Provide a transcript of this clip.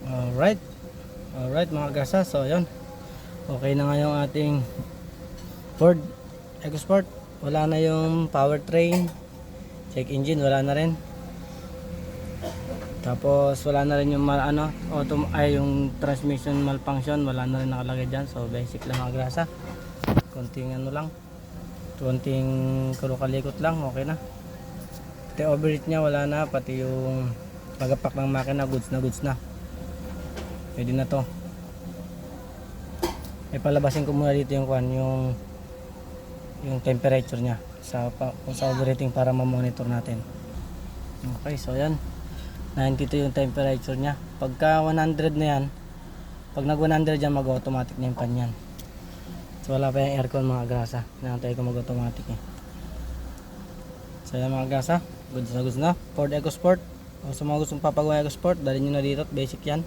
Alright. Alright mga gasa. So yun. Okay na nga yung ating Ford EcoSport. Wala na yung powertrain. Check engine wala na rin. Tapos wala na rin yung yung transmission malfunction. Wala na rin nakalagay dyan. So basic lang mga gasa. Konting ano lang. Konting kalikot lang. Okay na. Pati overheat nya wala na. Pati yung pagapak ng makina goods na. Pwede na to. Palabasin ko muna dito yung yung temperature nya sa overheating para ma-monitor natin. Okay, so yan. 92 yung temperature nya. Pagka 100 na yan, pag nag 100 yan, mag-automatic na yung pan yan. So wala pa yung aircon mga grasa. Hinahantay ko mag-automatic eh. So yan mga grasa. Goods na. Ford EcoSport. O sa mga gustong papagawa EcoSport, dali nyo na dito. Basic yan.